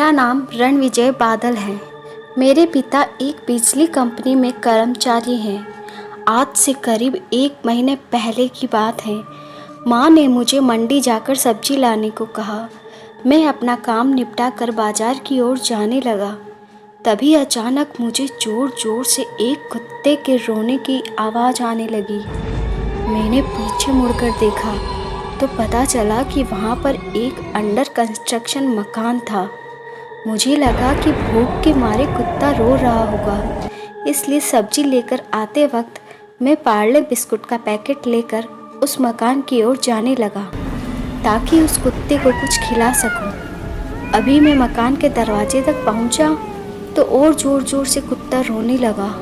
मेरा नाम रणविजय बादल है। मेरे पिता एक बिजली कंपनी में कर्मचारी हैं। आज से करीब 1 महीने पहले की बात है। माँ ने मुझे मंडी जाकर सब्जी लाने को कहा। मैं अपना काम निपटा कर बाजार की ओर जाने लगा। तभी अचानक मुझे जोर जोर से एक कुत्ते के रोने की आवाज़ आने लगी। मैंने पीछे मुड़कर देखा तो पता चला कि वहाँ पर एक अंडर कंस्ट्रक्शन मकान था। मुझे लगा कि भूख के मारे कुत्ता रो रहा होगा, इसलिए सब्जी लेकर आते वक्त मैं पार्ले बिस्कुट का पैकेट लेकर उस मकान की ओर जाने लगा ताकि उस कुत्ते को कुछ खिला सकूं। अभी मैं मकान के दरवाजे तक पहुंचा तो और ज़ोर ज़ोर से कुत्ता रोने लगा।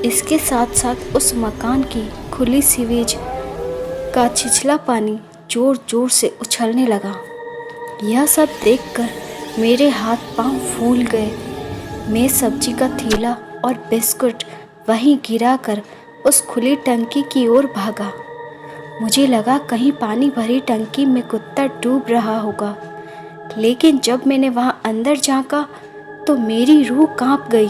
इसके साथ साथ उस मकान की खुली सीवेज का छिछला पानी ज़ोर ज़ोर से उछलने लगा। यह सब देखकर मेरे हाथ पांव फूल गए। मैं सब्जी का थैला और बिस्कुट वहीं गिराकर उस खुली टंकी की ओर भागा। मुझे लगा कहीं पानी भरी टंकी में कुत्ता डूब रहा होगा, लेकिन जब मैंने वहां अंदर झांका तो मेरी रूह कांप गई।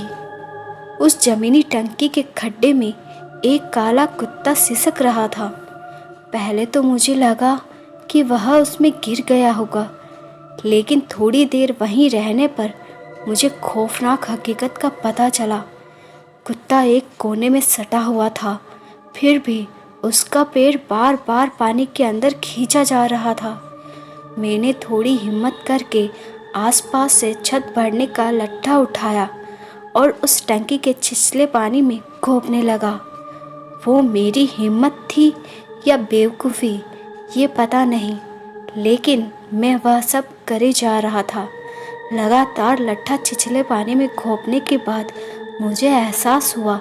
उस जमीनी टंकी के खड्डे में एक काला कुत्ता सिसक रहा था। पहले तो मुझे लगा कि वह उसमें गिर गया होगा, लेकिन थोड़ी देर वहीं रहने पर मुझे खौफनाक हकीकत का पता चला। कुत्ता एक कोने में सटा हुआ था, फिर भी उसका पैर बार बार पानी के अंदर खींचा जा रहा था। मैंने थोड़ी हिम्मत करके आसपास से छत भरने का लट्ठा उठाया और उस टंकी के छिछले पानी में घोंपने लगा। वो मेरी हिम्मत थी या बेवकूफ़ी, ये पता नहीं, लेकिन मैं वह सब करे जा रहा था। लगातार लट्ठा छिछले पानी में घोंपने के बाद मुझे एहसास हुआ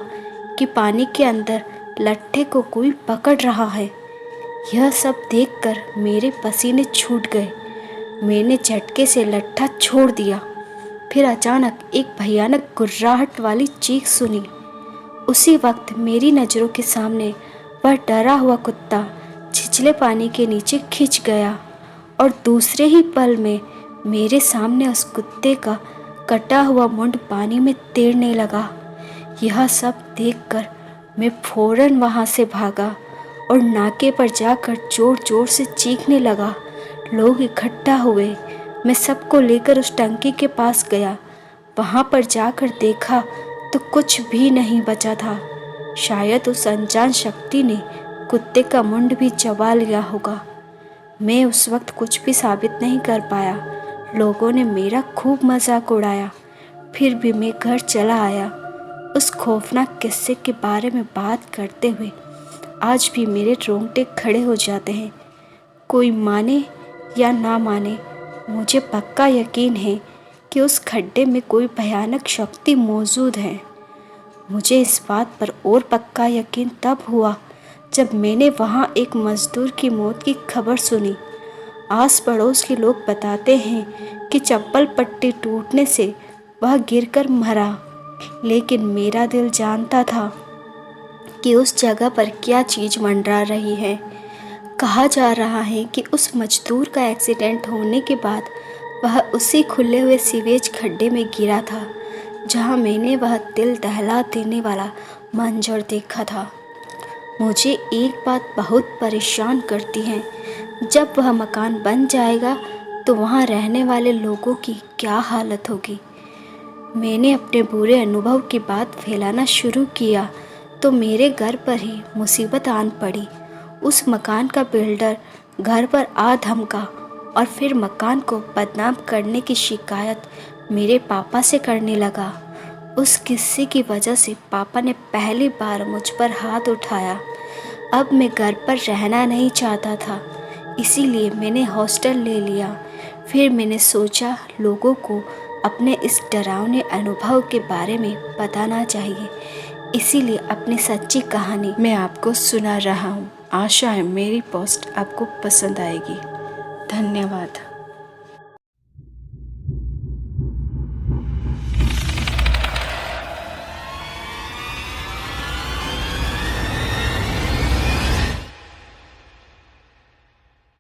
कि पानी के अंदर लट्ठे को कोई पकड़ रहा है। यह सब देखकर मेरे पसीने छूट गए। मैंने झटके से लट्ठा छोड़ दिया। फिर अचानक एक भयानक गुर्राहट वाली चीख सुनी। उसी वक्त मेरी नज़रों के सामने वह डरा हुआ कुत्ता छिछले पानी के नीचे खिंच गया और दूसरे ही पल में मेरे सामने उस कुत्ते का कटा हुआ मुंड पानी में तैरने लगा। यह सब देखकर मैं फौरन वहां से भागा और नाके पर जाकर जोर जोर से चीखने लगा। लोग इकट्ठा हुए। मैं सबको लेकर उस टंकी के पास गया। वहां पर जाकर देखा तो कुछ भी नहीं बचा था। शायद उस अनजान शक्ति ने कुत्ते का मुंड भी चबा लिया होगा। मैं उस वक्त कुछ भी साबित नहीं कर पाया। लोगों ने मेरा खूब मजाक उड़ाया। फिर भी मैं घर चला आया। उस खौफनाक किस्से के बारे में बात करते हुए आज भी मेरे रोंगटे खड़े हो जाते हैं। कोई माने या ना माने, मुझे पक्का यकीन है कि उस खड्डे में कोई भयानक शक्ति मौजूद है। मुझे इस बात पर और पक्का यकीन तब हुआ जब मैंने वहाँ एक मजदूर की मौत की खबर सुनी। आस पड़ोस के लोग बताते हैं कि चप्पल पट्टी टूटने से वह गिरकर मरा, लेकिन मेरा दिल जानता था कि उस जगह पर क्या चीज़ मंडरा रही है। कहा जा रहा है कि उस मजदूर का एक्सीडेंट होने के बाद वह उसी खुले हुए सीवेज खड्डे में गिरा था जहां मैंने वह दिल दहला देने वाला मंजर देखा था। मुझे एक बात बहुत परेशान करती है, जब वह मकान बन जाएगा तो वहाँ रहने वाले लोगों की क्या हालत होगी। मैंने अपने बुरे अनुभव की बात फैलाना शुरू किया तो मेरे घर पर ही मुसीबत आन पड़ी। उस मकान का बिल्डर घर पर आ धमका और फिर मकान को बदनाम करने की शिकायत मेरे पापा से करने लगा। उस किस्से की वजह से पापा ने पहली बार मुझ पर हाथ उठाया। अब मैं घर पर रहना नहीं चाहता था, इसीलिए मैंने हॉस्टल ले लिया। फिर मैंने सोचा लोगों को अपने इस डरावने अनुभव के बारे में बताना चाहिए, इसीलिए अपनी सच्ची कहानी मैं आपको सुना रहा हूँ। आशा है मेरी पोस्ट आपको पसंद आएगी। धन्यवाद।